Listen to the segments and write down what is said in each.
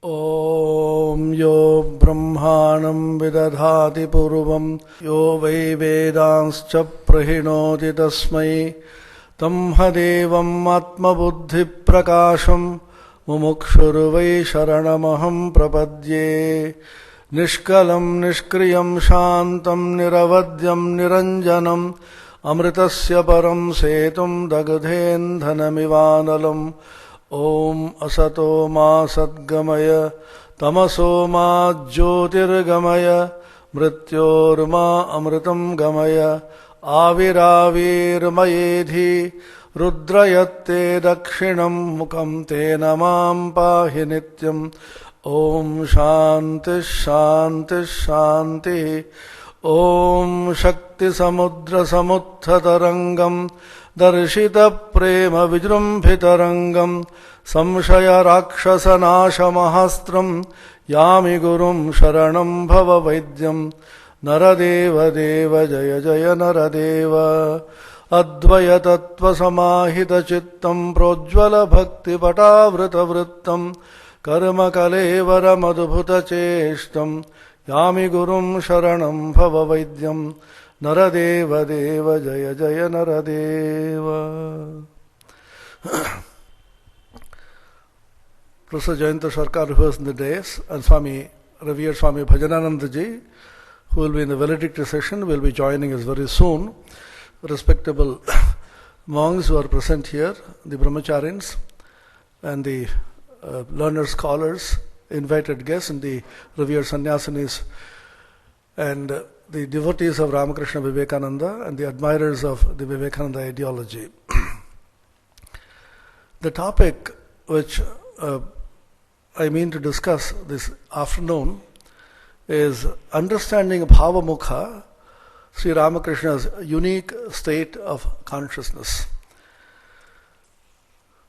Om yo brahmanam vidadhati purvam yo vai vedanscha prahinoti tasmai tamhadevam atmabuddhi prakasham mumukshurvai sharanamaham prapadye nishkalam nishkriyam shantam niravadyam niranjanam amritasya param setum dagdhendhanamivanalam Om asato ma sadgamaya tamaso ma jyotirgamaya mrityorma amritam gamaya avirāvirmayedhi rudrayatte dakshinam mukam te namam pahi nityam Om shanti shanti shanti Om shakti samudra samuthatarangam Darshita prema vijrumbhitarangam Samshaya rakshasa nasha mahastram Yami gurum sharanam bhava vaidyam Naradeva deva jaya jaya naradeva Advaya tattva samahita chittam Projvala bhakti patavrita vrittam Karma kalevara madhubhuta cheshtam Yami gurum sharanam bhava vaidyam Naradeva deva jaya jaya naradeva. Professor Jayanta Sarkar, who was in the dais, and revered Swami Bhajanananda ji, who will be in the valedictory session, will be joining us very soon. Respectable monks who are present here, the brahmacharins and the learned scholars, invited guests, and the revered sannyasinis, and the devotees of Ramakrishna Vivekananda and the admirers of the Vivekananda ideology. The topic which I mean to discuss this afternoon is understanding Bhavamukha, Sri Ramakrishna's unique state of consciousness.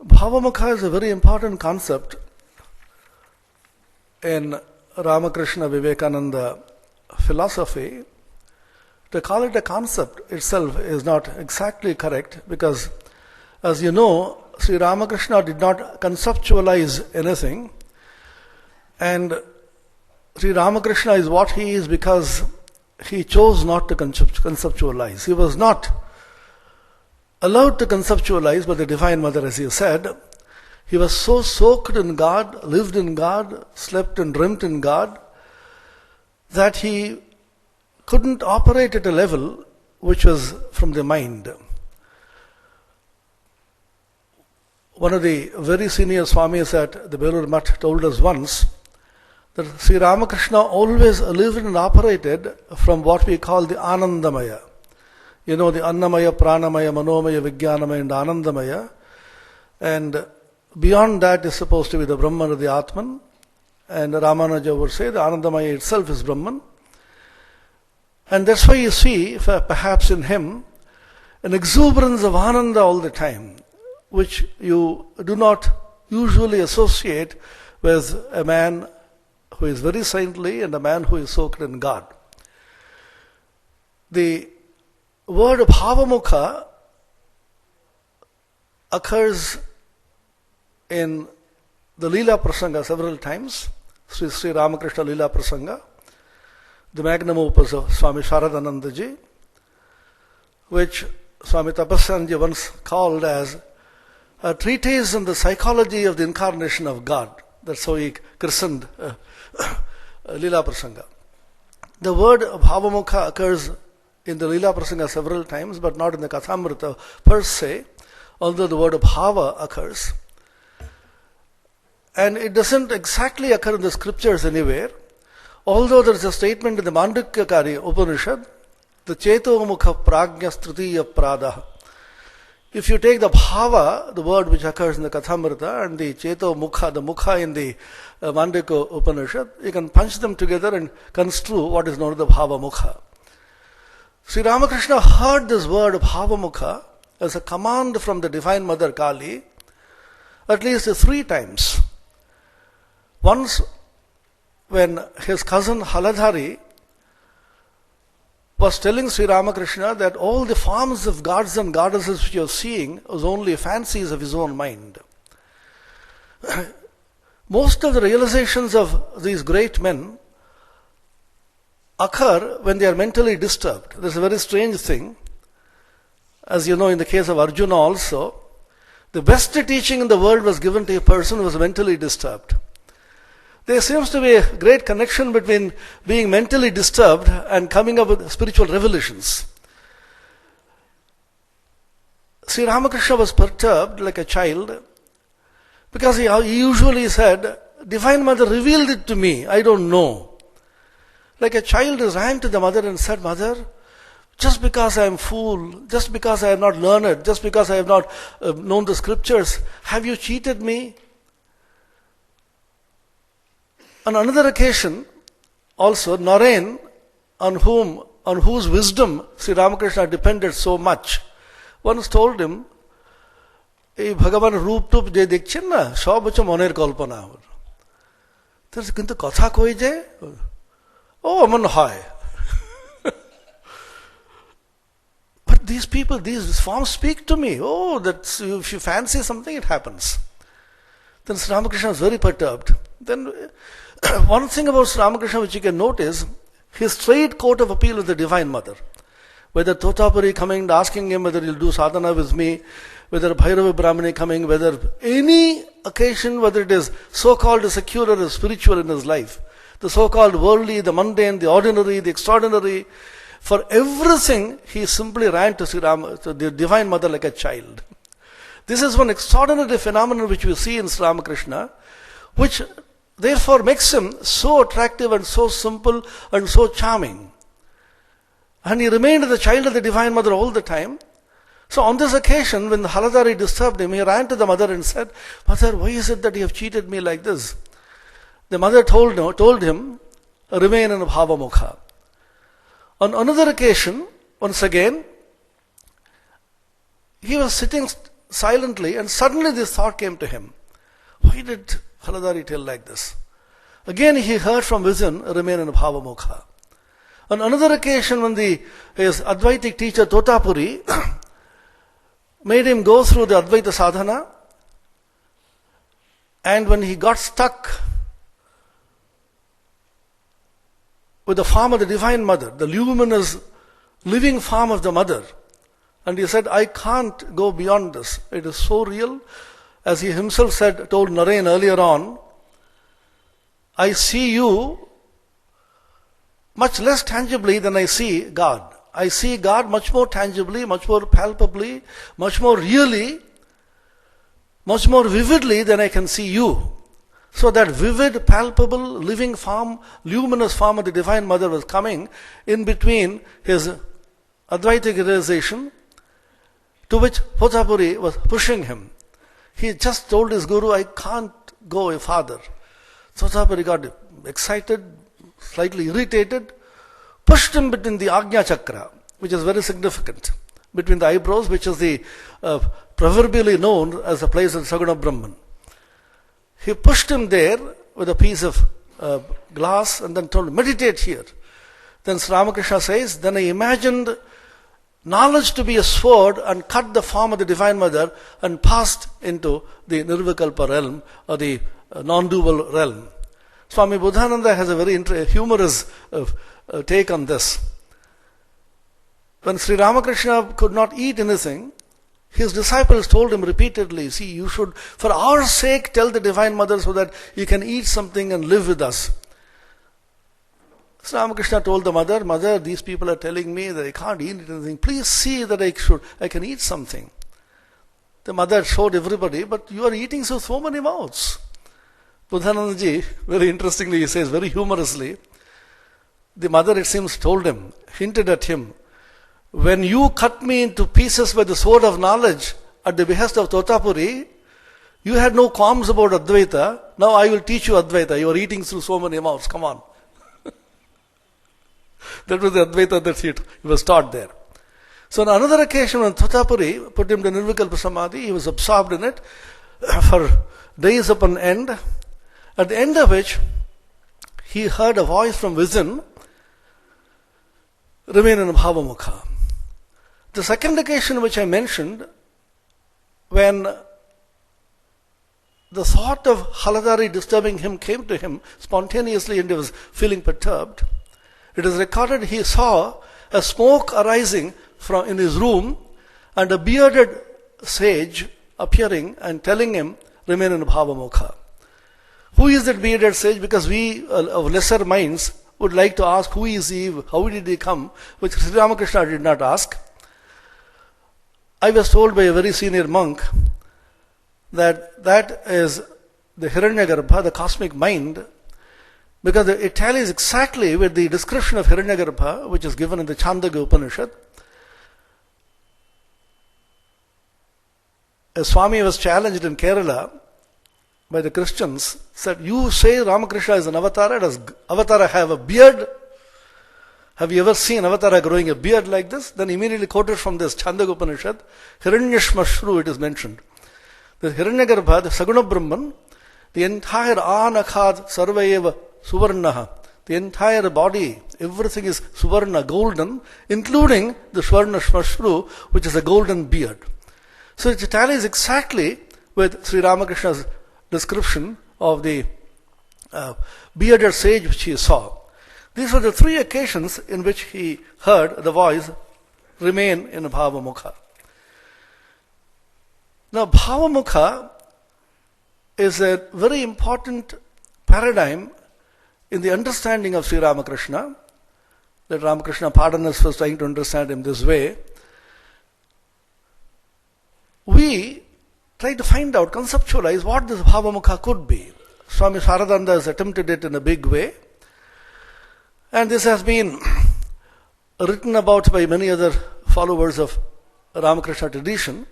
Bhavamukha is a very important concept in Ramakrishna Vivekananda philosophy. To call it a concept itself is not exactly correct because, as you know, Sri Ramakrishna did not conceptualize anything, and Sri Ramakrishna is what he is because he chose not to conceptualize. He was not allowed to conceptualize by the Divine Mother, as he said. He was so soaked in God, lived in God, slept and dreamt in God, that he couldn't operate at a level which was from the mind. One of the very senior Swamis at the Belur Mutt told us once that Sri Ramakrishna always lived and operated from what we call the Anandamaya. You know, the Annamaya, Pranamaya, Manomaya, Vijnanamaya and Anandamaya. And beyond that is supposed to be the Brahman or the Atman. And Ramanuja would say the Anandamaya itself is Brahman. And that's why you see, perhaps in him, an exuberance of Ananda all the time, which you do not usually associate with a man who is very saintly and a man who is soaked in God. The word Bhavamukha occurs in the Leela Prasanga several times, Sri Ramakrishna Leela Prasanga, the magnum opus of Swami Sharadananda ji, which Swami Tapasyanji once called as a treatise on the psychology of the incarnation of God. That's how he christened Leela Prasanga. The word Bhavamukha occurs in the Leela Prasanga several times, but not in the Kathamrita per se, although the word Bhava occurs. And it doesn't exactly occur in the scriptures anywhere, although there is a statement in the Mandukyakari Upanishad, the Cheto Mukha Prajna Strutiya Prada. If you take the Bhava, the word which occurs in the Kathamrita, and the Cheto Mukha, the Mukha in the Mandukya Upanishad, you can punch them together and construe what is known as the Bhava Mukha. Sri Ramakrishna heard this word Bhava Mukha as a command from the Divine Mother Kali at least 3 times. Once, when his cousin Haladhari was telling Sri Ramakrishna that all the forms of gods and goddesses which you are seeing was only fancies of his own mind. Most of the realizations of these great men occur when they are mentally disturbed. This is a very strange thing. As you know, in the case of Arjuna also, the best teaching in the world was given to a person who was mentally disturbed. There seems to be a great connection between being mentally disturbed and coming up with spiritual revelations. Sri Ramakrishna was perturbed like a child because he usually said, Divine Mother revealed it to me, I don't know. Like a child ran to the mother and said, Mother, just because I am fool, just because I have not learned, just because I have not known the scriptures, have you cheated me? On another occasion, also, Naren, on whose wisdom Sri Ramakrishna depended so much, once told him, এই ভগবান রূপ টুপ যে দেখছেন না সব হচ্ছে মনের কল্পনা। কিন্তু কথা কই যে ও এমন হয়। But these people, these forms speak to me. Oh, that if you fancy something, it happens. Then Sri Ramakrishna was very perturbed. Then one thing about Sri Ramakrishna which you can note is his straight court of appeal with the Divine Mother. Whether Totapuri coming and asking him whether he'll do sadhana with me, whether Bhairava Brahmani coming, whether any occasion, whether it is so-called secular or spiritual in his life, the so-called worldly, the mundane, the ordinary, the extraordinary, for everything he simply ran to to the Divine Mother like a child. This is one extraordinary phenomenon which we see in Sri Ramakrishna, which therefore makes him so attractive and so simple and so charming. And he remained the child of the Divine Mother all the time. So on this occasion, when the Haladari disturbed him, he ran to the mother and said, Mother, why is it that you have cheated me like this? The mother told him, remain in Bhavamukha. On another occasion, once again, he was sitting silently and suddenly this thought came to him. Why did Haladari tell like this? Again he heard from within, remain in Bhavamukha. On another occasion, when his Advaitic teacher Totapuri made him go through the Advaita Sadhana, and when he got stuck with the form of the Divine Mother, the luminous living form of the Mother, and he said, I can't go beyond this. It is so real. As he himself told Naren earlier on, I see you much less tangibly than I see God. I see God much more tangibly, much more palpably, much more really, much more vividly than I can see you. So that vivid, palpable, living form, luminous form of the Divine Mother was coming in between his Advaitic realization, to which Totapuri was pushing him. He just told his guru, I can't go farther. Totapuri got excited, slightly irritated, pushed him between the Agnya Chakra, which is very significant, between the eyebrows, which is the proverbially known as the place of Sadhana Brahman. He pushed him there with a piece of glass and then told him, meditate here. Then Sri Ramakrishna says, then I imagined knowledge to be a sword and cut the form of the Divine Mother and passed into the Nirvikalpa realm or the non-dual realm. Swami Buddhananda has a very humorous take on this. When Sri Ramakrishna could not eat anything, his disciples told him repeatedly, see, you should, for our sake, tell the Divine Mother so that you can eat something and live with us. Sri Ramakrishna told the mother, Mother, these people are telling me that I can't eat anything. Please see that I can eat something. The mother showed everybody, but you are eating so many mouths. Buddhanandaji, very interestingly, he says, very humorously, the mother, it seems, told him, hinted at him, when you cut me into pieces by the sword of knowledge at the behest of Totapuri, you had no qualms about Advaita. Now I will teach you Advaita. You are eating through so many mouths. Come on. That was the Advaita that he was taught there. So on another occasion, when Totapuri put him to Nirvikalpa Samadhi, he was absorbed in it for days upon end, at the end of which he heard a voice from within, remain in Bhavamukha. The second occasion which I mentioned, when the thought of Haladari disturbing him came to him spontaneously and he was feeling perturbed. It is recorded he saw a smoke arising from in his room and a bearded sage appearing and telling him, remain in Bhavamukha. Who is that bearded sage? Because we of lesser minds would like to ask, who is he, how did he come, which Sri Ramakrishna did not ask. I was told by a very senior monk that is the Hiranyagarbha, the cosmic mind, because it tallies exactly with the description of Hiranyagarbha, which is given in the Chandogya Upanishad. A Swami was challenged in Kerala by the Christians, said, you say Ramakrishna is an avatar, does avatar have a beard? Have you ever seen Avatara growing a beard like this? Then immediately quoted from this Chandogya Upanishad, Hiranyashmashru it is mentioned. The Hiranyagarbha, the Saguna Brahman, the entire Anakhad Sarvayeva Suvarnaha, the entire body, everything is Suvarna, golden, including the Swarnashmashru, which is a golden beard. So it tallies exactly with Sri Ramakrishna's description of the bearded sage which he saw. These were the three occasions in which he heard the voice, remain in Bhavamukha. Now, Bhavamukha is a very important paradigm in the understanding of Sri Ramakrishna, that Ramakrishna, pardon us for trying to understand him this way. We try to find out, conceptualize what this Bhavamukha could be. Swami Sharadanda has attempted it in a big way. And this has been written about by many other followers of Ramakrishna tradition.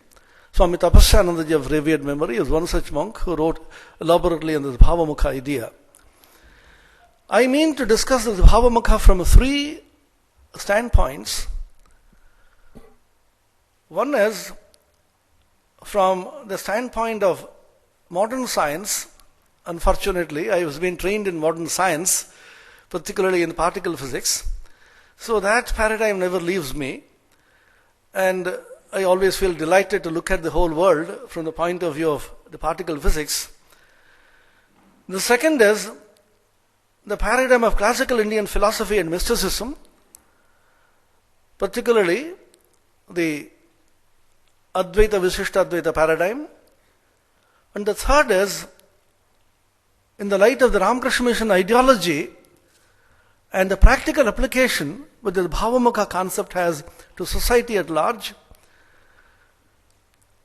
Swami Tapasyanandaji of revered memory is one such monk who wrote elaborately on this Bhavamukha idea. I mean to discuss this Bhavamukha from three standpoints. One is from the standpoint of modern science. Unfortunately, I have been trained in modern science, particularly in particle physics. So that paradigm never leaves me. And I always feel delighted to look at the whole world from the point of view of the particle physics. The second is the paradigm of classical Indian philosophy and mysticism, particularly the Advaita Visishta Advaita paradigm. And the third is, in the light of the Ramakrishna Mission ideology and the practical application which the Bhavamukha concept has to society at large.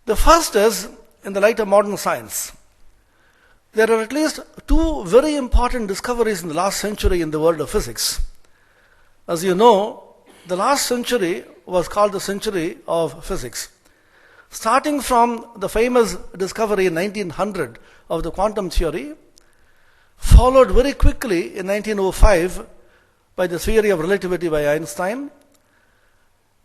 The first is in the light of modern science. There are at least two very important discoveries in the last century in the world of physics. As you know, the last century was called the century of physics. Starting from the famous discovery in 1900 of the quantum theory, followed very quickly in 1905 by the theory of relativity by Einstein,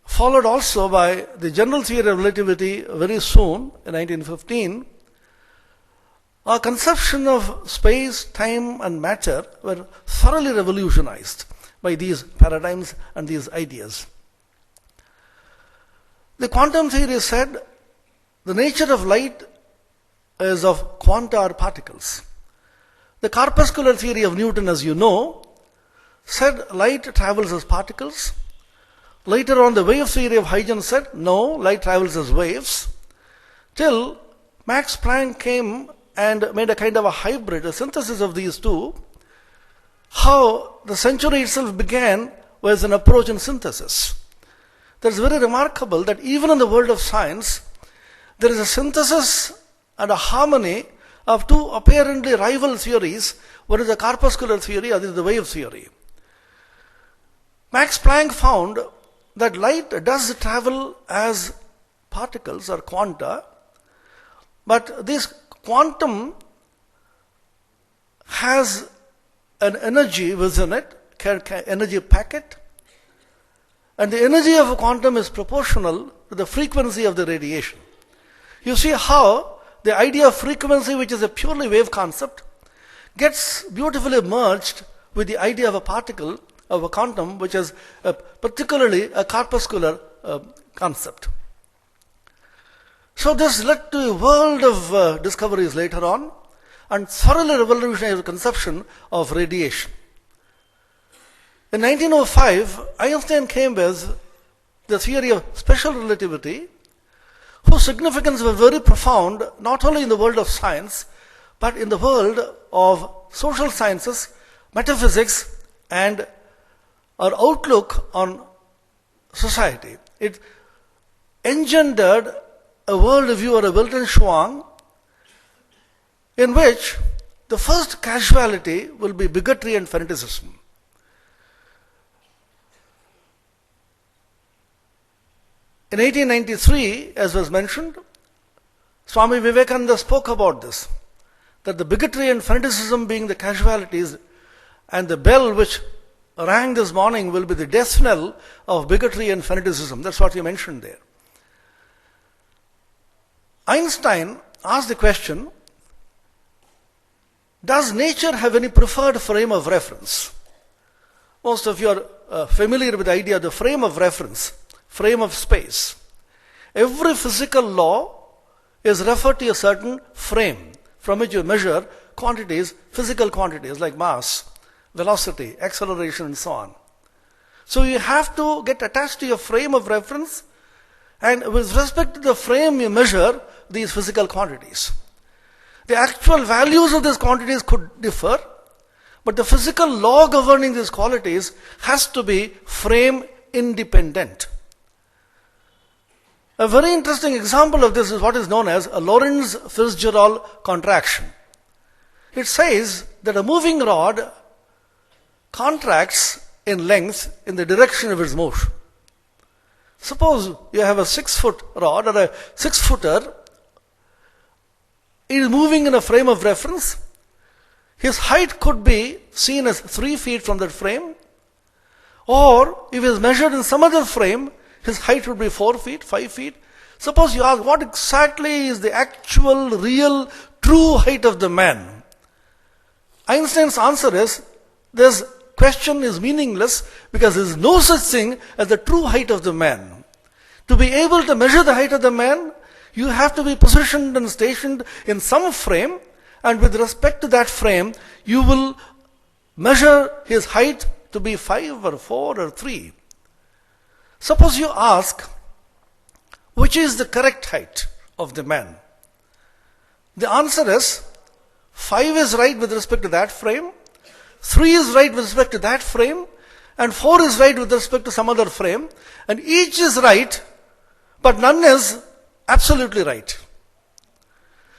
followed also by the general theory of relativity very soon in 1915. Our conception of space, time and matter were thoroughly revolutionized by these paradigms and these ideas. The quantum theory said the nature of light is of quanta or particles. The corpuscular theory of Newton, as you know, said light travels as particles. Later on, the wave theory of Huygens said, no, light travels as waves. Till Max Planck came and made a kind of a hybrid, a synthesis of these two. How the century itself began was an approach in synthesis. That's very remarkable that even in the world of science, there is a synthesis and a harmony of two apparently rival theories. One is the corpuscular theory, other is the wave theory. Max Planck found that light does travel as particles or quanta, but this quantum has an energy within it, energy packet, and the energy of a quantum is proportional to the frequency of the radiation. You see how the idea of frequency, which is a purely wave concept, gets beautifully merged with the idea of a particle, of a quantum, which is particularly a corpuscular concept. So this led to a world of discoveries later on, and thoroughly revolutionized the conception of radiation. In 1905, Einstein came with the theory of special relativity, whose significance was very profound, not only in the world of science, but in the world of social sciences, metaphysics, and our outlook on society. It engendered a worldview or a Weltanschauung in which the first casualty will be bigotry and fanaticism. In 1893, as was mentioned, Swami Vivekananda spoke about this, that the bigotry and fanaticism being the casualties, and the bell which rang this morning will be the death knell of bigotry and fanaticism. That's what he mentioned there. Einstein asked the question, does nature have any preferred frame of reference? Most of you are familiar with the idea of the frame of reference, frame of space. Every physical law is referred to a certain frame from which you measure quantities, physical quantities like mass, velocity, acceleration, and so on. So you have to get attached to your frame of reference, and with respect to the frame you measure these physical quantities. The actual values of these quantities could differ, but the physical law governing these qualities has to be frame independent. A very interesting example of this is what is known as a Lorentz-Fitzgerald contraction. It says that a moving rod contracts in length in the direction of its motion. Suppose you have a 6-foot rod or a 6-footer. He is moving in a frame of reference. His height could be seen as 3 feet from that frame, or if he is measured in some other frame, his height would be 4 feet, 5 feet. Suppose you ask, what exactly is the actual, real, true height of the man? Einstein's answer is, this question is meaningless because there is no such thing as the true height of the man. To be able to measure the height of the man, you have to be positioned and stationed in some frame, and with respect to that frame, you will measure his height to be 5 or 4 or 3. Suppose you ask, which is the correct height of the man? The answer is, 5 is right with respect to that frame, 3 is right with respect to that frame, and 4 is right with respect to some other frame, and each is right, but none is absolutely right.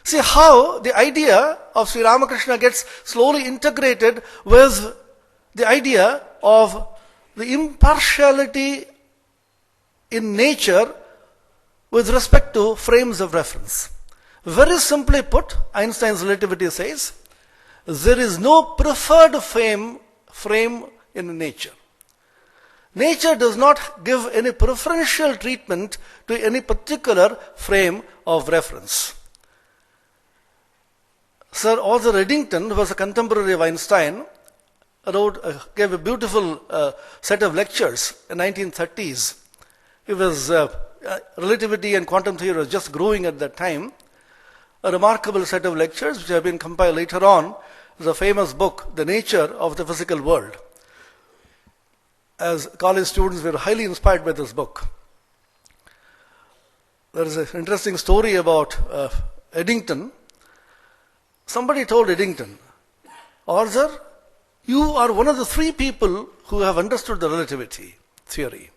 See how the idea of Sri Ramakrishna gets slowly integrated with the idea of the impartiality in nature with respect to frames of reference. Very simply put, Einstein's relativity says, there is no preferred frame in nature. Nature does not give any preferential treatment to any particular frame of reference. Sir Arthur Eddington, who was a contemporary of Einstein, gave a beautiful set of lectures in the 1930s. It was relativity and quantum theory was just growing at that time. A remarkable set of lectures which have been compiled later on is a famous book, The Nature of the Physical World. As college students, we were highly inspired by this book. There is an interesting story about Eddington. Somebody told Eddington, Arthur, you are one of the 3 people who have understood the relativity theory.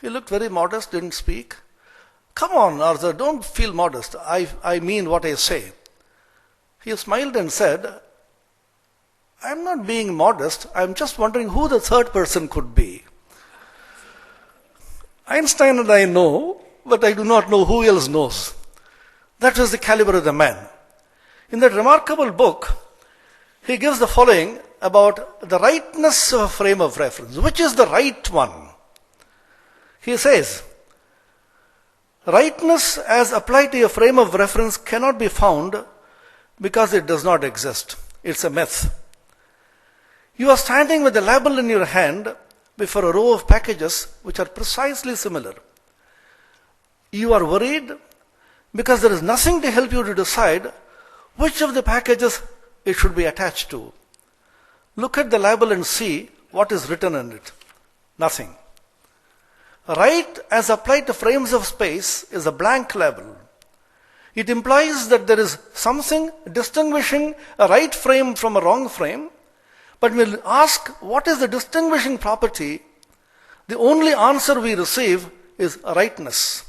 He looked very modest, didn't speak. Come on, Arthur, don't feel modest. I mean what I say. He smiled and said, I'm not being modest. I'm just wondering who the third person could be. Einstein and I know, but I do not know who else knows. That was the caliber of the man. In that remarkable book, he gives the following about the rightness of a frame of reference. Which is the right one? He says, rightness as applied to a frame of reference cannot be found because it does not exist. It's a myth. You are standing with a label in your hand before a row of packages which are precisely similar. You are worried because there is nothing to help you to decide which of the packages it should be attached to. Look at the label and see what is written in it. Nothing. Right as applied to frames of space is a blank label. It implies that there is something distinguishing a right frame from a wrong frame, but when we ask what is the distinguishing property, the only answer we receive is rightness,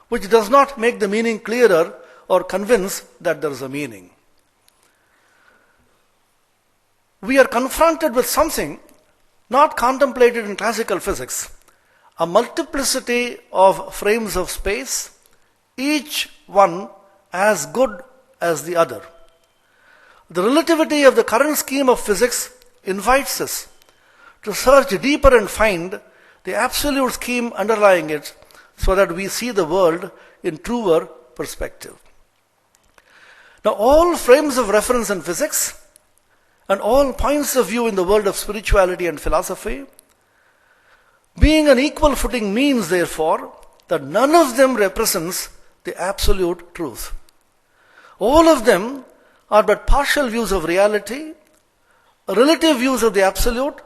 which does not make the meaning clearer or convince that there is a meaning. We are confronted with something not contemplated in classical physics, a multiplicity of frames of space, each one as good as the other. The relativity of the current scheme of physics invites us to search deeper and find the absolute scheme underlying it so that we see the world in truer perspective. Now, all frames of reference in physics and all points of view in the world of spirituality and philosophy, being on equal footing means, therefore, that none of them represents the absolute truth. All of them are but partial views of reality, relative views of the absolute,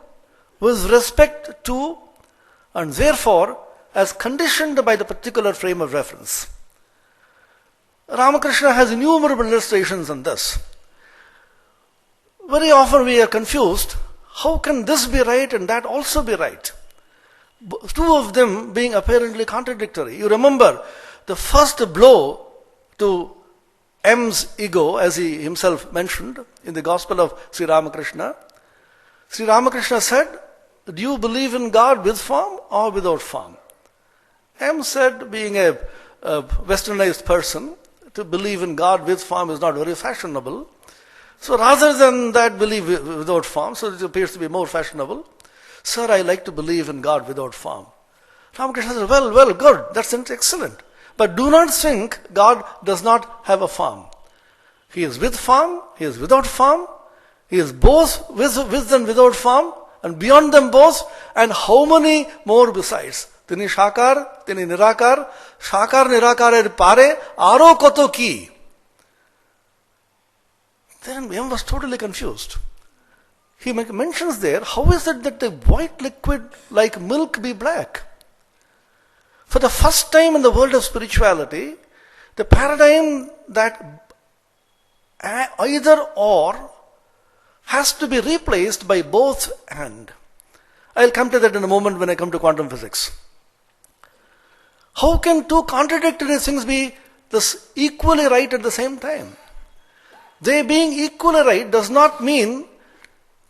with respect to, and therefore, as conditioned by the particular frame of reference. Ramakrishna has innumerable illustrations on this. Very often we are confused. How can this be right and that also be right? Two of them being apparently contradictory. You remember the first blow to M's ego, as he himself mentioned in the Gospel of Sri Ramakrishna. Sri Ramakrishna said, do you believe in God with form or without form? M said, being a westernized person, to believe in God with form is not very fashionable. So rather than that, believe without form, so it appears to be more fashionable. Sir, I like to believe in God without form. Ramakrishna said, well, good, that's excellent. But do not think God does not have a form. He is with form, He is without form, He is both with and without form, and beyond them both, and how many more besides? Tini Shakar, Tini Nirakar, Shakar Nirakar pare, aro koto ki. Then M was totally confused. He mentions there, how is it that the white liquid like milk be black? For the first time in the world of spirituality, the paradigm that either or has to be replaced by both and. I'll come to that in a moment when I come to quantum physics. How can two contradictory things be this equally right at the same time? They being equally right does not mean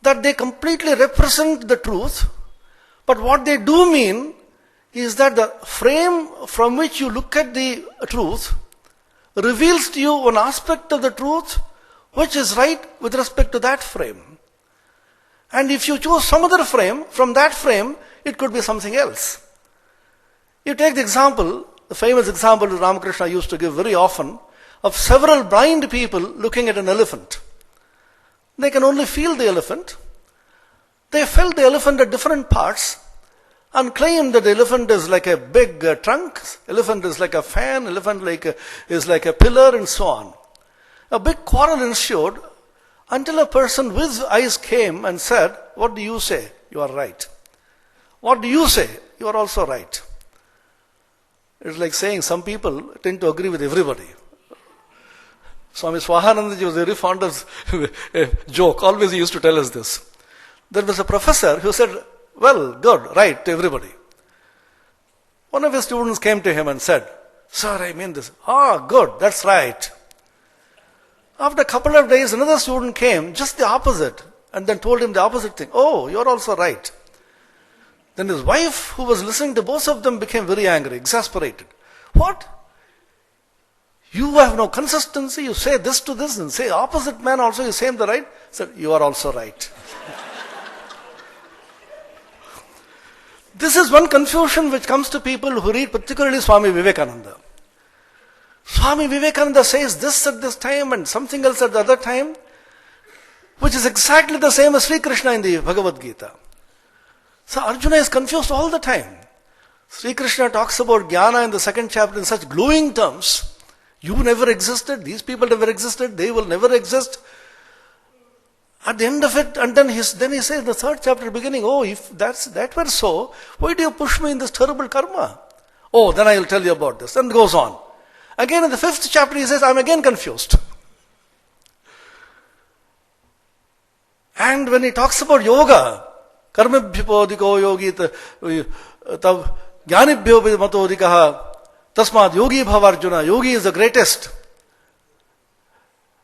that they completely represent the truth, but what they do mean is that the frame from which you look at the truth reveals to you one aspect of the truth which is right with respect to that frame. And if you choose some other frame, from that frame, it could be something else. You take the example, the famous example that Ramakrishna used to give very often, of several blind people looking at an elephant. They can only feel the elephant. They felt the elephant at different parts and claim that the elephant is like a big trunk, elephant is like a fan, elephant is like a pillar, and so on. A big quarrel ensued until a person with eyes came and said, what do you say? You are right. What do you say? You are also right. It's like saying some people tend to agree with everybody. Swami Swahanandaji was very fond of a joke. Always he used to tell us this. There was a professor who said, well, good, right to everybody. One of his students came to him and said, sir, I mean this. Good, that's right. After a couple of days, another student came, just the opposite, and then told him the opposite thing. Oh, you're also right. Then his wife, who was listening to both of them, became very angry, exasperated. What? You have no consistency, you say this to this, and say opposite man also, you say the right? He said, you are also right. This is one confusion which comes to people who read particularly Swami Vivekananda. Swami Vivekananda says this at this time and something else at the other time, which is exactly the same as Sri Krishna in the Bhagavad Gita. So Arjuna is confused all the time. Sri Krishna talks about jnana in the second chapter in such glowing terms. You never existed, these people never existed, they will never exist. At the end of it, and then he says in the third chapter beginning, oh, if that were so, why do you push me in this terrible karma? Oh, then I will tell you about this. And goes on. Again in the fifth chapter he says, I'm again confused. And when he talks about yoga, karmabhyo diko yogi tav jnanibhyo mato dikaha tasmad yogi bhavarjuna, yogi is the greatest.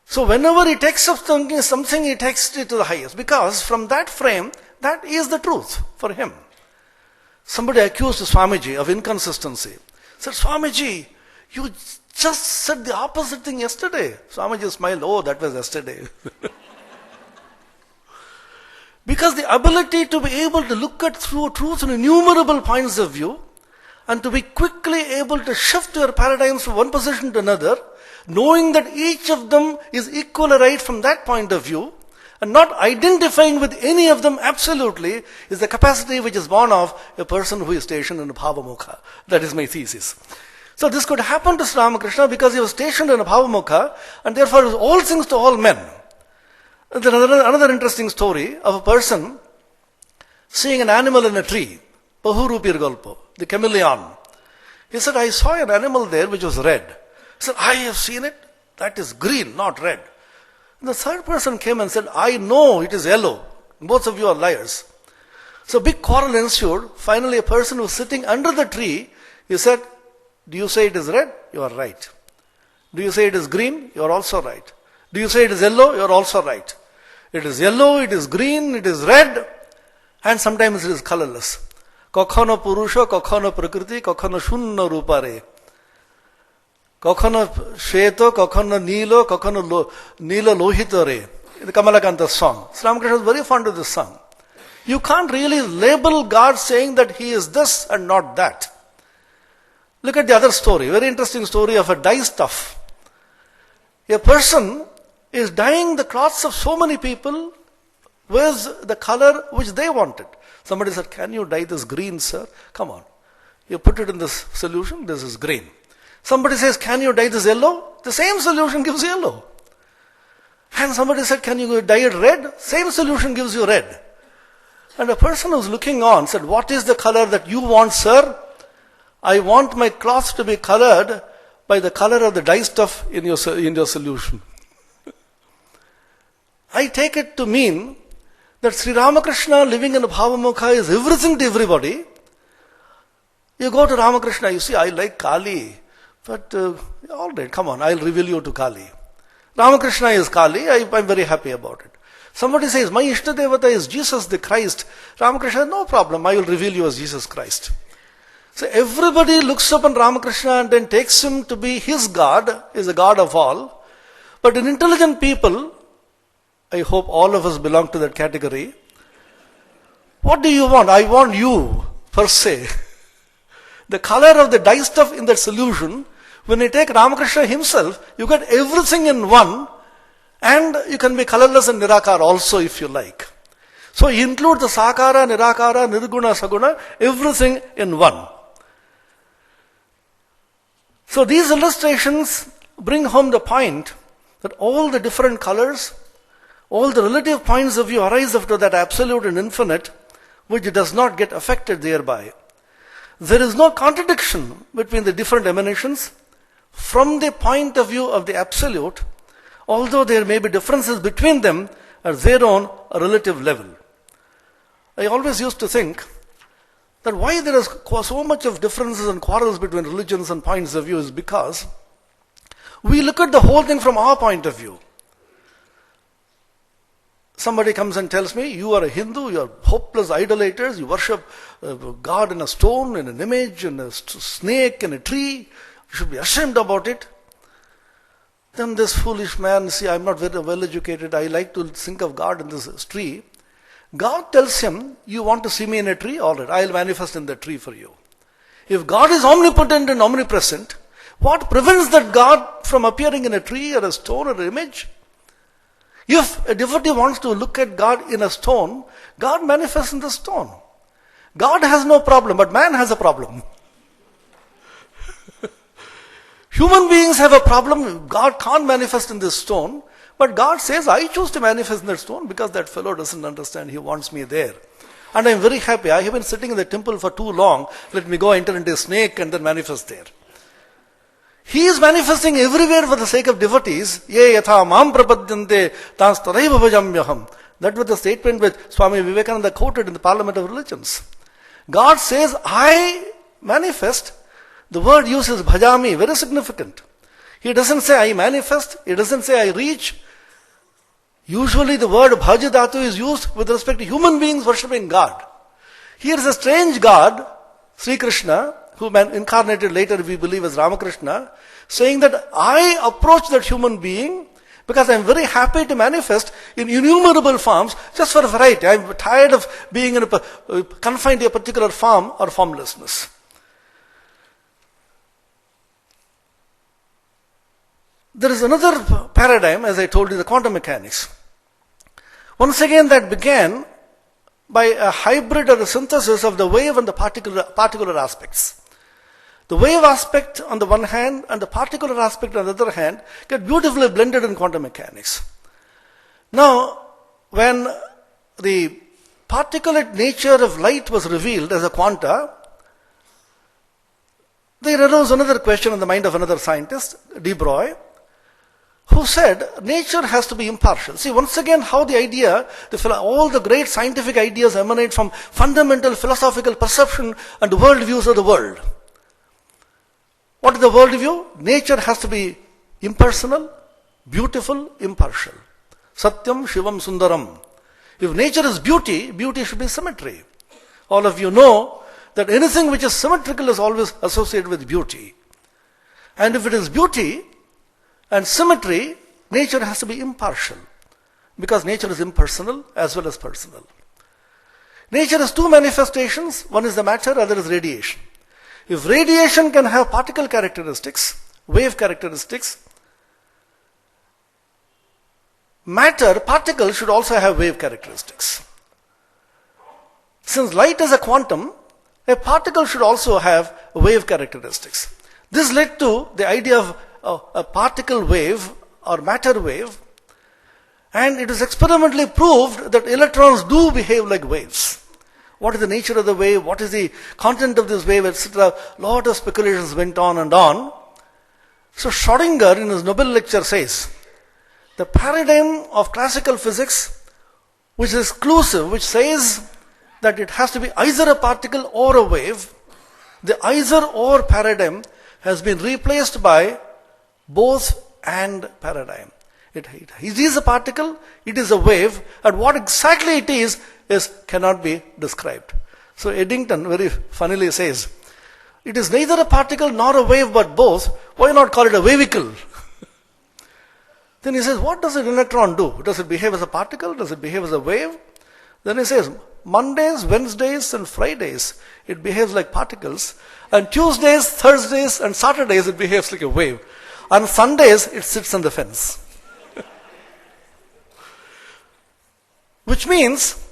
So whenever he takes up something, he takes it to the highest. Because from that frame, that is the truth for him. Somebody accused Swamiji of inconsistency. Said, Swamiji, you just said the opposite thing yesterday. Swamiji smiled, oh, that was yesterday. Because the ability to be able to look at through truth in innumerable points of view and to be quickly able to shift your paradigms from one position to another, knowing that each of them is equally right from that point of view and not identifying with any of them absolutely, is the capacity which is born of a person who is stationed in a Bhavamukha. That is my thesis. So this could happen to Sri Ramakrishna because he was stationed in a Bhavamukha and therefore he was all things to all men. Another interesting story of a person seeing an animal in a tree, Pahurupir Golpo, the chameleon. He said, I saw an animal there which was red. He said, I have seen it. That is green, not red. And the third person came and said, I know it is yellow. Both of you are liars. So big quarrel ensued. Finally, a person who was sitting under the tree, he said, do you say it is red? You are right. Do you say it is green? You are also right. Do you say it is yellow? You are also right. It is yellow, it is green, it is red, and sometimes it is colorless. Kakhano purusha, kakhano prakriti, kakhano shunna rupare. Kakhano sheto, kakhano nilo, kakhano nila lohitare. The Kamalakanta song. Sri Ramakrishna was very fond of this song. You can't really label God saying that he is this and not that. Look at the other story, very interesting story of a dye stuff. A person is dyeing the clothes of so many people with the color which they wanted. Somebody said, can you dye this green, sir? Come on. You put it in this solution, this is green. Somebody says, can you dye this yellow? The same solution gives yellow. And somebody said, can you dye it red? Same solution gives you red. And a person who's looking on said, what is the color that you want, sir? I want my cloth to be colored by the color of the dye stuff in your solution. I take it to mean that Sri Ramakrishna living in a Bhavamukha is everything to everybody. You go to Ramakrishna, you see, I like Kali, but all right, come on, I'll reveal you to Kali. Ramakrishna is Kali, I'm very happy about it. Somebody says, my Ishtadevata is Jesus the Christ. Ramakrishna, no problem, I will reveal you as Jesus Christ. So everybody looks upon Ramakrishna and then takes him to be his God, is the God of all. But in intelligent people, I hope all of us belong to that category. What do you want? I want you, per se. The color of the dye stuff in that solution, when you take Ramakrishna himself, you get everything in one, and you can be colorless and nirakara also if you like. So he includes the sakara, nirakara, nirguna, saguna, everything in one. So these illustrations bring home the point that all the different colors, all the relative points of view arise after that absolute and infinite, which does not get affected thereby. There is no contradiction between the different emanations from the point of view of the absolute, although there may be differences between them at their own relative level. I always used to think that why there is so much of differences and quarrels between religions and points of view is because we look at the whole thing from our point of view. Somebody comes and tells me, you are a Hindu, you are hopeless idolaters, you worship God in a stone, in an image, in a snake, in a tree, you should be ashamed about it. Then this foolish man, see, I'm not very well educated, I like to think of God in this tree. God tells him, you want to see me in a tree? All right, I'll manifest in the tree for you. If God is omnipotent and omnipresent, what prevents that God from appearing in a tree or a stone or an image? If a devotee wants to look at God in a stone, God manifests in the stone. God has no problem, but man has a problem. Human beings have a problem. God can't manifest in this stone. But God says, I choose to manifest in that stone because that fellow doesn't understand. He wants me there. And I'm very happy. I have been sitting in the temple for too long. Let me go enter into a snake and then manifest there. He is manifesting everywhere for the sake of devotees. Ye yatha mam prapadyante tas tadaiva bhajamyaham. That was the statement which Swami Vivekananda quoted in the Parliament of Religions. God says, I manifest. The word used is bhajami, very significant. He doesn't say I manifest. He doesn't say I reach. Usually the word bhajadatu is used with respect to human beings worshipping God. Here is a strange God, Sri Krishna, who incarnated later we believe as Ramakrishna, saying that I approach that human being because I am very happy to manifest in innumerable forms just for variety. I am tired of being confined to a particular form or formlessness. There is another paradigm, as I told you, the quantum mechanics. Once again, that began by a hybrid or a synthesis of the wave and the particular aspects. The wave aspect on the one hand and the particular aspect on the other hand get beautifully blended in quantum mechanics. Now, when the particulate nature of light was revealed as a quanta, there arose another question in the mind of another scientist, De Broglie, who said nature has to be impartial. See, once again, how the idea, all the great scientific ideas emanate from fundamental philosophical perception and worldviews of the world. What is the worldview? Nature has to be impersonal, beautiful, impartial. Satyam, Shivam, Sundaram. If nature is beauty, beauty should be symmetry. All of you know that anything which is symmetrical is always associated with beauty. And if it is beauty and symmetry, nature has to be impartial. Because nature is impersonal as well as personal. Nature has two manifestations. One is the matter, other is radiation. If radiation can have particle characteristics, wave characteristics, matter, particle should also have wave characteristics. Since light is a quantum, a particle should also have wave characteristics. This led to the idea of a particle wave or matter wave, and it is experimentally proved that electrons do behave like waves. What is the nature of the wave? What is the content of this wave, etc. Lot of speculations went on and on. So Schrödinger in his Nobel lecture says, the paradigm of classical physics, which is exclusive, which says that it has to be either a particle or a wave, the either or paradigm has been replaced by both and paradigm. It is a particle, it is a wave, and what exactly it is cannot be described. So Eddington very funnily says, it is neither a particle nor a wave but both. Why not call it a wavicle? Then he says, what does an electron do? Does it behave as a particle? Does it behave as a wave? Then he says, Mondays, Wednesdays and Fridays it behaves like particles, and Tuesdays, Thursdays and Saturdays it behaves like a wave. On Sundays it sits on the fence. Which means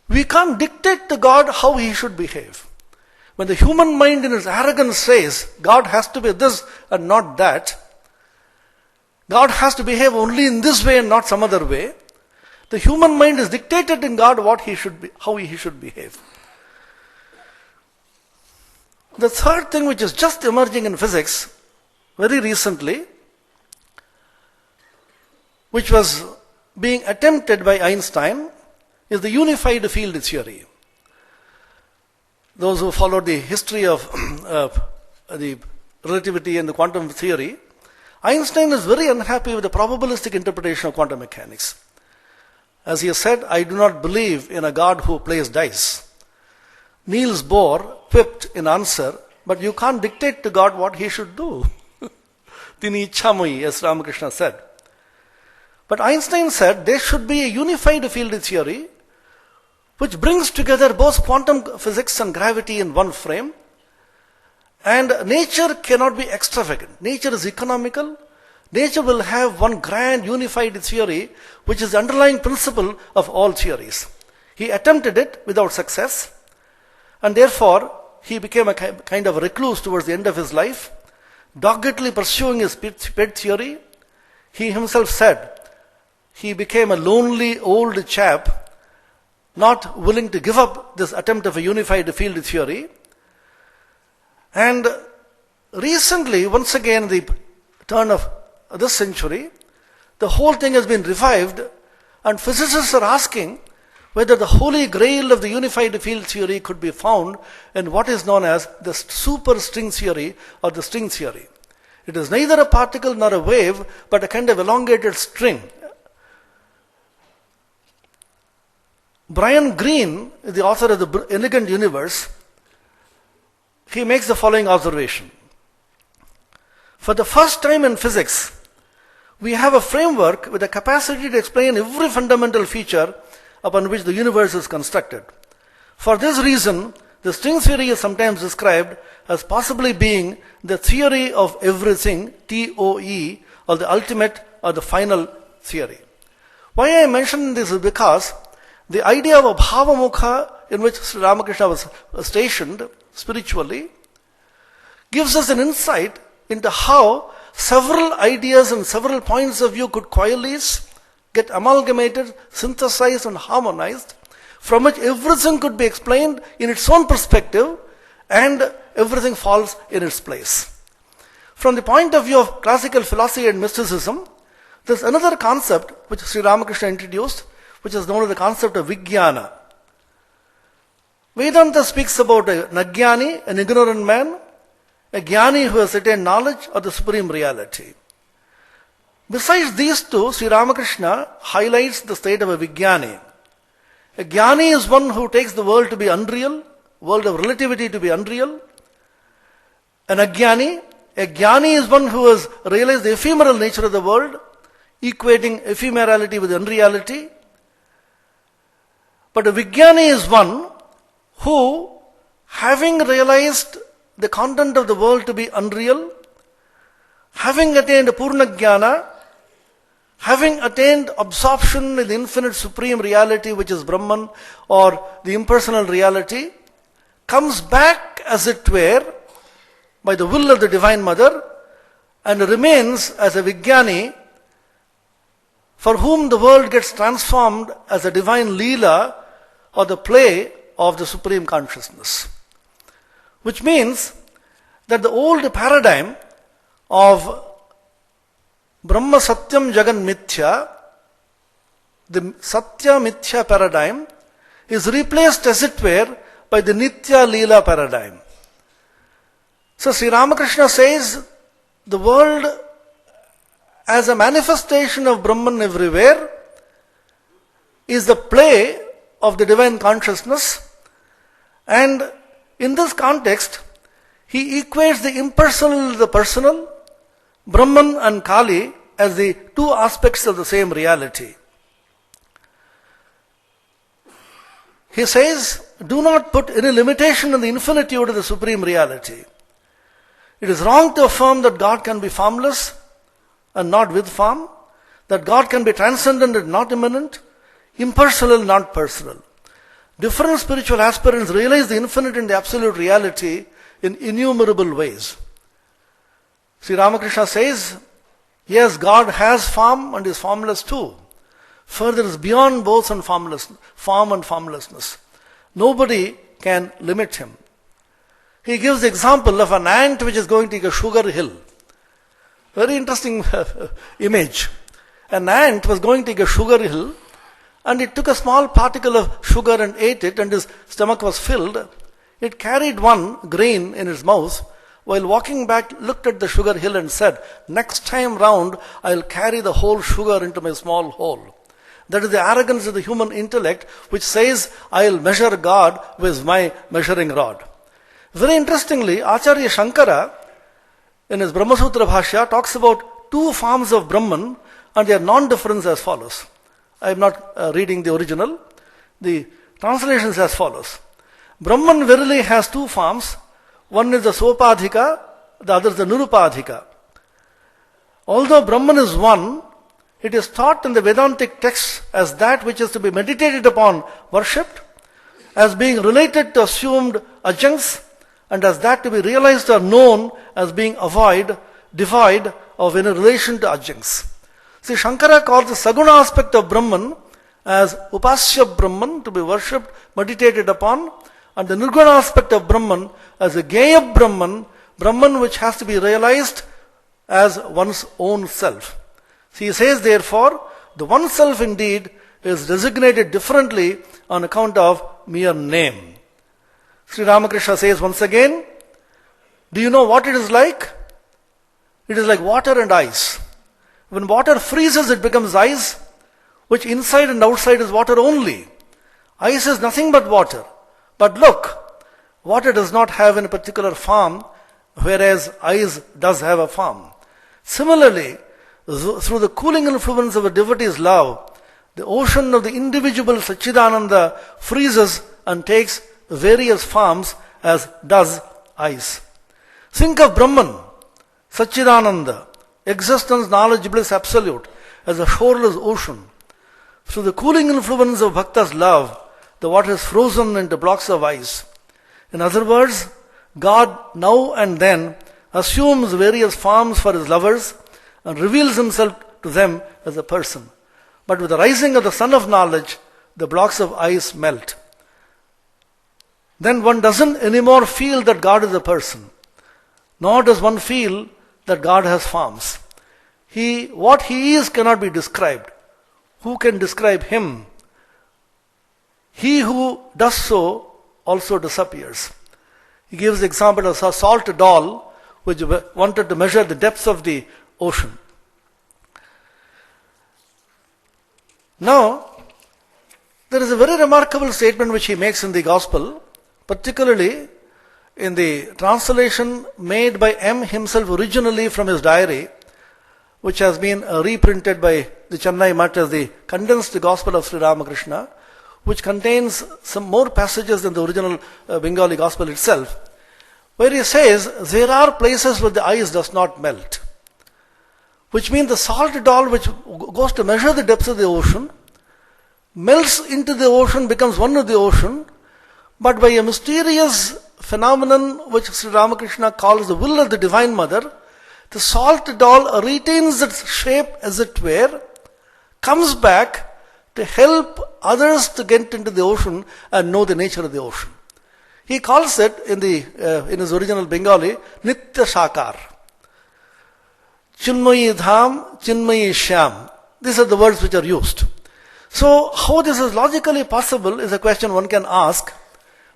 we can't dictate to God how he should behave. When the human mind in its arrogance says God has to be this and not that, God has to behave only in this way and not some other way, the human mind is dictated in God what he should be, how he should behave. The third thing which is just emerging in physics very recently, which was being attempted by Einstein, is the unified field theory. Those who followed the history of the relativity and the quantum theory, Einstein is very unhappy with the probabilistic interpretation of quantum mechanics. As he has said, I do not believe in a God who plays dice. Niels Bohr quipped in answer, but you can't dictate to God what he should do. Tini Ichhamoi, as Ramakrishna said. But Einstein said there should be a unified field theory which brings together both quantum physics and gravity in one frame. And nature cannot be extravagant. Nature is economical. Nature will have one grand unified theory which is the underlying principle of all theories. He attempted it without success, and therefore he became a kind of recluse towards the end of his life. doggedly pursuing his pet theory. He himself said he became a lonely old chap, not willing to give up this attempt of a unified field theory. And recently, once again, the turn of this century, the whole thing has been revived, and physicists are asking whether the holy grail of the unified field theory could be found in what is known as the superstring theory or the string theory. It is neither a particle nor a wave, but a kind of elongated string. Brian Greene, the author of The Elegant Universe, he makes the following observation. For the first time in physics, we have a framework with a capacity to explain every fundamental feature upon which the universe is constructed. For this reason, the string theory is sometimes described as possibly being the theory of everything, TOE, or the ultimate or the final theory. Why I mention this is because the idea of a Bhavamukha in which Sri Ramakrishna was stationed spiritually gives us an insight into how several ideas and several points of view could coalesce, get amalgamated, synthesized and harmonized, from which everything could be explained in its own perspective and everything falls in its place. From the point of view of classical philosophy and mysticism, there's another concept which Sri Ramakrishna introduced, which is known as the concept of Vijnana. Vedanta speaks about a Nagyani, an ignorant man, a Jnani who has attained knowledge of the supreme reality. Besides these two, Sri Ramakrishna highlights the state of a Vijnani. A Jnani is one who takes the world to be unreal, world of relativity to be unreal. An Ajnani, a Jnani is one who has realized the ephemeral nature of the world, equating ephemerality with unreality. But a Vijnani is one who, having realized the content of the world to be unreal, having attained Purna Jnana, having attained absorption in the infinite supreme reality which is Brahman or the impersonal reality, comes back as it were by the will of the Divine Mother and remains as a Vijnani for whom the world gets transformed as a divine Leela or the play of the Supreme Consciousness. Which means that the old paradigm of Brahma Satyam Jagan Mithya, the Satya Mithya paradigm, is replaced as it were by the Nitya Leela paradigm. So Sri Ramakrishna says the world as a manifestation of Brahman everywhere is the play of the divine consciousness, and in this context he equates the impersonal with the personal, Brahman and Kali as the two aspects of the same reality. He says, do not put any limitation on the infinitude of the supreme reality. It is wrong to affirm that God can be formless and not with form, that God can be transcendent and not immanent, impersonal, not personal. Different spiritual aspirants realize the infinite and the absolute reality in innumerable ways. Sri Ramakrishna says, yes, God has form and is formless too. Further is beyond both and form and formlessness. Nobody can limit him. He gives the example of an ant which is going to take a sugar hill. Very interesting image. An ant was going to take a sugar hill, and it took a small particle of sugar and ate it, and his stomach was filled. It carried one grain in its mouth. While walking back, looked at the sugar hill and said, next time round, I'll carry the whole sugar into my small hole. That is the arrogance of the human intellect, which says, I'll measure God with my measuring rod. Very interestingly, Acharya Shankara, in his Brahmasutra Bhashya, talks about two forms of Brahman, and their non-difference as follows. I am not reading the original. The translation is as follows. Brahman verily has two forms. One is the Sopadhika, the other is the Nirupadhika. Although Brahman is one, it is taught in the Vedantic texts as that which is to be meditated upon, worshipped, as being related to assumed adjuncts, and as that to be realized or known as being devoid of any relation to adjuncts. See, Shankara calls the Saguna aspect of Brahman as Upasya Brahman, to be worshipped, meditated upon, and the Nirguna aspect of Brahman as a Gaya Brahman, Brahman which has to be realized as one's own self. So he says, therefore, the one self indeed is designated differently on account of mere name. Sri Ramakrishna says once again, do you know what it is like? It is like water and ice. When water freezes, it becomes ice, which inside and outside is water only. Ice is nothing but water. But look, water does not have any particular form, whereas ice does have a form. Similarly, through the cooling influence of a devotee's love, the ocean of the individual Satchidananda freezes and takes various forms as does ice. Think of Brahman, Satchidananda, existence, knowledge, bliss, absolute, as a shoreless ocean. Through the cooling influence of Bhakta's love, the water is frozen into blocks of ice. In other words, God now and then assumes various forms for his lovers and reveals himself to them as a person. But with the rising of the sun of knowledge, the blocks of ice melt. Then one doesn't anymore feel that God is a person, nor does one feel that God has forms. What he is cannot be described. Who can describe him? He who does so also disappears. He gives the example of a salt doll which wanted to measure the depths of the ocean. Now, there is a very remarkable statement which he makes in the Gospel, particularly in the translation made by M himself originally from his diary, which has been reprinted by the Chennai Mutt as the condensed Gospel of Sri Ramakrishna, which contains some more passages than the original Bengali Gospel itself, where he says there are places where the ice does not melt, which means the salt doll which goes to measure the depths of the ocean melts into the ocean, becomes one with the ocean, but by a mysterious phenomenon which Sri Ramakrishna calls the will of the Divine Mother, the salt doll retains its shape as it were, comes back to help others to get into the ocean and know the nature of the ocean. He calls it in his original Bengali, Nitya Sakar. Chinmayi Dham, Chinmayi Shyam. These are the words which are used. So, how this is logically possible is a question one can ask.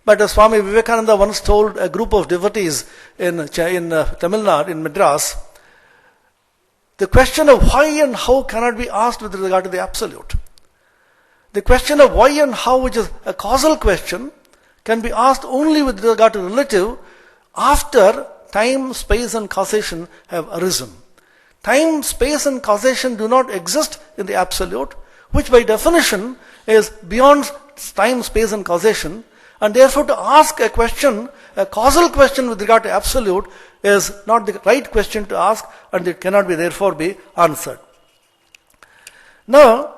But as Swami Vivekananda once told a group of devotees in Tamil Nadu, in Madras, the question of why and how cannot be asked with regard to the absolute. The question of why and how, which is a causal question, can be asked only with regard to relative after time, space and causation have arisen. Time, space and causation do not exist in the absolute, which by definition is beyond time, space and causation, and therefore to ask a question, a causal question with regard to absolute, is not the right question to ask, and it cannot be therefore be answered. Now,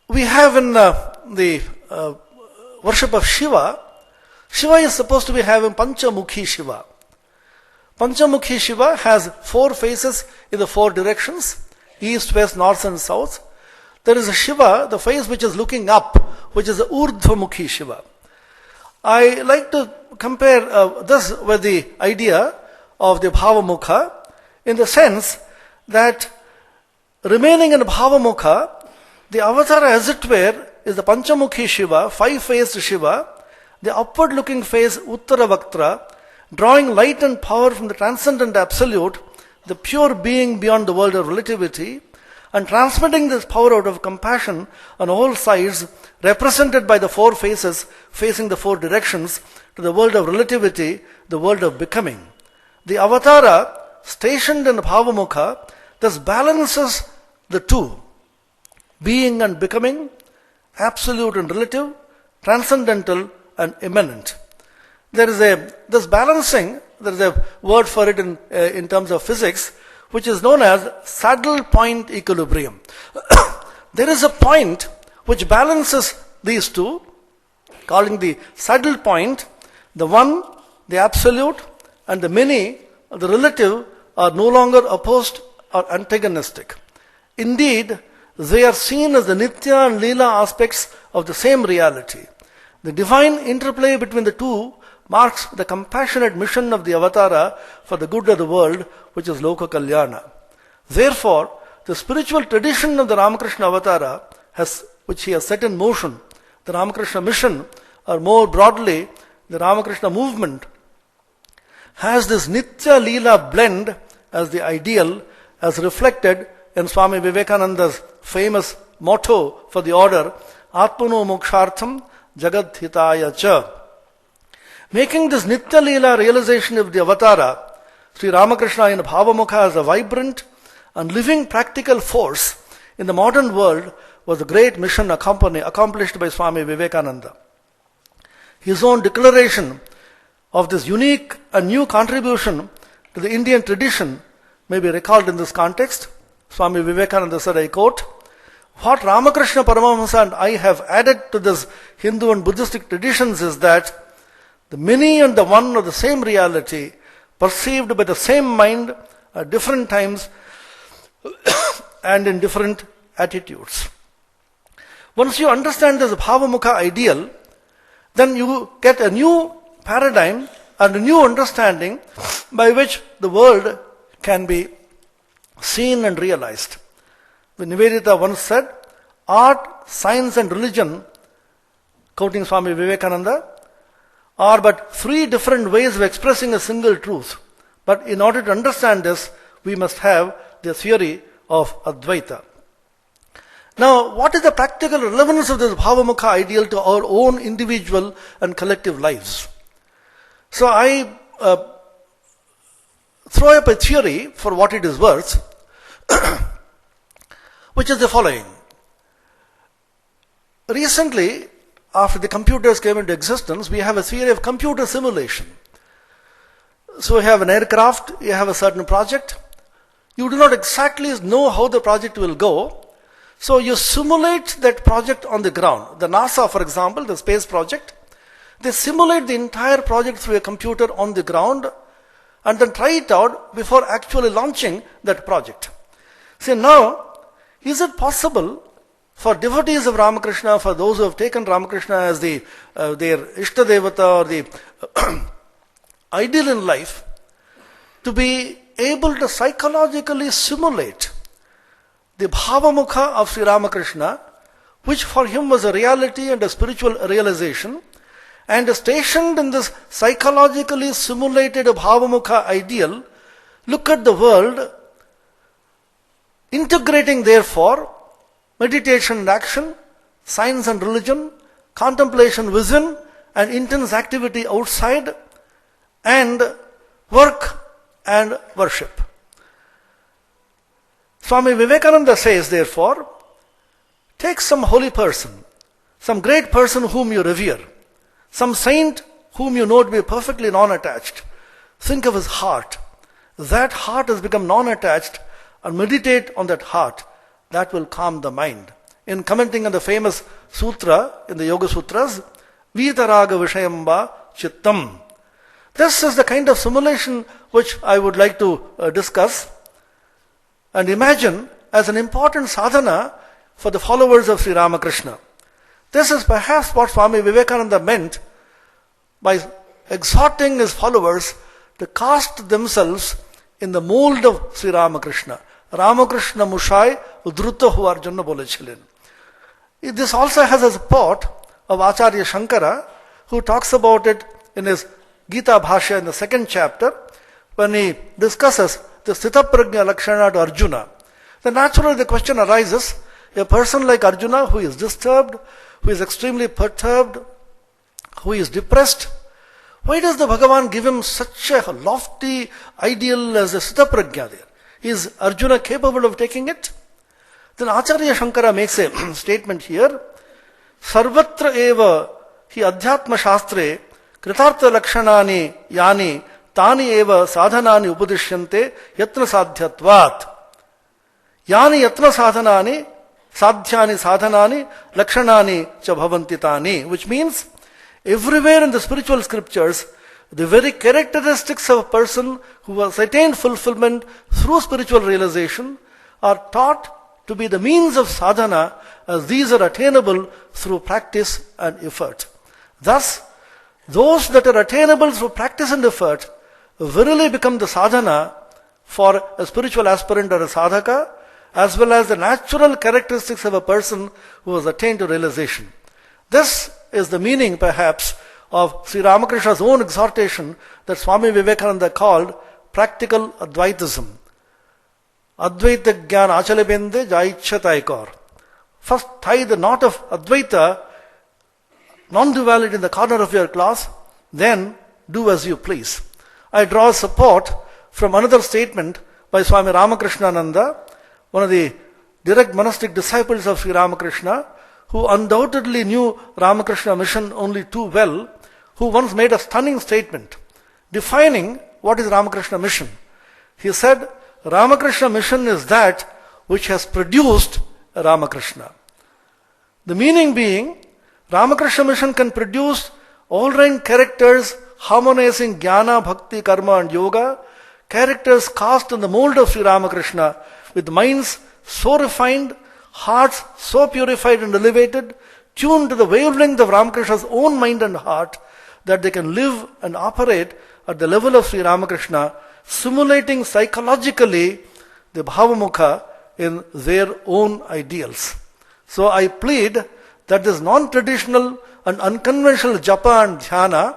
we have in the worship of Shiva, Shiva is supposed to be having Panchamukhi Shiva. Panchamukhi Shiva has 4 faces in the 4 directions, east, west, north and south. There is a Shiva, the face which is looking up, which is the Urdhvamukhi Shiva. I like to compare this with the idea of the Bhavamukha, in the sense that remaining in Bhavamukha, the avatar as it were is the Panchamukhi Shiva, 5-faced Shiva, the upward looking face Uttaravaktra, drawing light and power from the transcendent absolute, the pure being beyond the world of relativity, and transmitting this power out of compassion on all sides, represented by the 4 faces facing the 4 directions, to the world of relativity, the world of becoming. The avatara, stationed in Bhavamukha, thus balances the two, being and becoming, absolute and relative, transcendental and immanent. There is this balancing, there is a word for it in terms of physics, which is known as saddle point equilibrium. There is a point which balances these two, calling the saddle point, The one, the absolute, and the many, the relative, are no longer opposed or antagonistic. Indeed, they are seen as the Nitya and Leela aspects of the same reality. The divine interplay between the two marks the compassionate mission of the Avatara for the good of the world, which is Loka Kalyana. Therefore, the spiritual tradition of the Ramakrishna Avatara, which he has set in motion, the Ramakrishna mission, or more broadly, the Ramakrishna movement, has this Nitya Leela blend as the ideal, as reflected in Swami Vivekananda's famous motto for the order, Atmano Mokshartham Jagad Hitaya Cha. Making this Nitya Leela realization of the Avatara, Sri Ramakrishna in Bhavamukha as a vibrant and living practical force in the modern world was a great mission accomplished by Swami Vivekananda. His own declaration of this unique and new contribution to the Indian tradition may be recalled in this context. Swami Vivekananda said, I quote, "What Ramakrishna Paramahamsa and I have added to this Hindu and Buddhistic traditions is that the many and the one are the same reality, perceived by the same mind at different times and in different attitudes." Once you understand this Bhavamukha ideal, then you get a new paradigm and a new understanding by which the world can be seen and realized. The Nivedita once said, art, science and religion, quoting Swami Vivekananda, are but three different ways of expressing a single truth. But in order to understand this, we must have the theory of Advaita. Now, what is the practical relevance of this Bhavamukha ideal to our own individual and collective lives? So I throw up a theory for what it is worth, which is the following. Recently, after the computers came into existence, we have a theory of computer simulation. So you have an aircraft, you have a certain project. You do not exactly know how the project will go. So you simulate that project on the ground. The NASA, for example, the space project, they simulate the entire project through a computer on the ground and then try it out before actually launching that project. See, now, is it possible for devotees of Ramakrishna, for those who have taken Ramakrishna as their Ishta Devata or the ideal in life, to be able to psychologically simulate the Bhavamukha of Sri Ramakrishna, which for him was a reality and a spiritual realization, and stationed in this psychologically simulated Bhavamukha ideal, look at the world, integrating therefore meditation and action, science and religion, contemplation within, and intense activity outside, and work and worship. Swami Vivekananda says, therefore, take some holy person, some great person whom you revere, some saint whom you know to be perfectly non-attached. Think of his heart. That heart has become non-attached, and meditate on that heart. That will calm the mind. In commenting on the famous sutra in the Yoga Sutras, Vitaraga Vishayamba Chittam. This is the kind of simulation which I would like to discuss and imagine as an important sadhana for the followers of Sri Ramakrishna. This is perhaps what Swami Vivekananda meant by exhorting his followers to cast themselves in the mold of Sri Ramakrishna. Ramakrishna Mushai Udruta hu Arjuna bolechilin. This also has a support of Acharya Shankara, who talks about it in his Gita Bhashya in the 2nd chapter, when he discusses the Sthita Prajna Lakshana to Arjuna. Then naturally the question arises, a person like Arjuna who is disturbed, who is extremely perturbed, who is depressed, why does the Bhagavan give him such a lofty ideal as a Sthita Prajna there? Is Arjuna capable of taking it? Then Acharya Shankara makes a statement here, Sarvatra eva hi adhyatma shastre kritartha lakshanani yani tani eva sadhanani upadishyante yatna sadhyatvat. Yani yatna sadhanani sadhyani sadhanani lakshanani cha bhavanti tani. Which means, Everywhere in the spiritual scriptures, the very characteristics of a person who has attained fulfillment through spiritual realization are taught to be the means of sadhana, as these are attainable through practice and effort. Thus, those that are attainable through practice and effort verily become the sadhana for a spiritual aspirant or a sadhaka, as well as the natural characteristics of a person who has attained to realization. This is the meaning, perhaps, of Sri Ramakrishna's own exhortation that Swami Vivekananda called practical Advaitism. Advaita Gyan Achalabende Jaichataikor. First tie the knot of Advaita, non-duality, in the corner of your class, then do as you please. I draw support from another statement by Swami Ramakrishnananda, one of the direct monastic disciples of Sri Ramakrishna, who undoubtedly knew Ramakrishna mission only too well, who once made a stunning statement defining what is Ramakrishna mission. He said, Ramakrishna mission is that which has produced Ramakrishna. The meaning being, Ramakrishna mission can produce all-round characters harmonizing jnana, bhakti, karma and yoga, characters cast in the mold of Sri Ramakrishna, with minds so refined, hearts so purified and elevated, tuned to the wavelength of Ramakrishna's own mind and heart, that they can live and operate at the level of Sri Ramakrishna, simulating psychologically the Bhavamukha in their own ideals. So I plead that this non-traditional and unconventional japa and dhyana,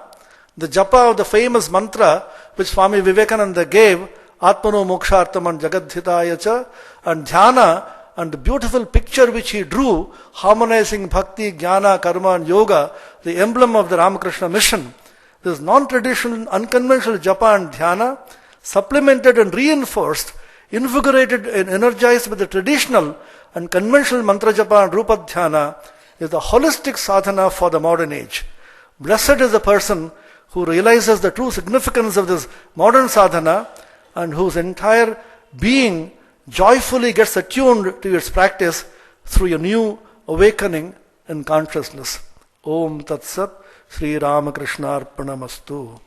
the japa of the famous mantra which Swami Vivekananda gave, Atmano Mokshartam and Jagadhitaya cha, and dhyana, and the beautiful picture which he drew, harmonizing bhakti, jnana, karma and yoga, the emblem of the Ramakrishna mission. This non-traditional, unconventional japa and dhyana, supplemented and reinforced, invigorated and energized with the traditional and conventional mantra japa and rupa dhyana, is the holistic sadhana for the modern age. Blessed is the person who realizes the true significance of this modern sadhana and whose entire being joyfully gets attuned to its practice through a new awakening in consciousness. Om Tat Sat, Sri Ramakrishna Arpanamastu.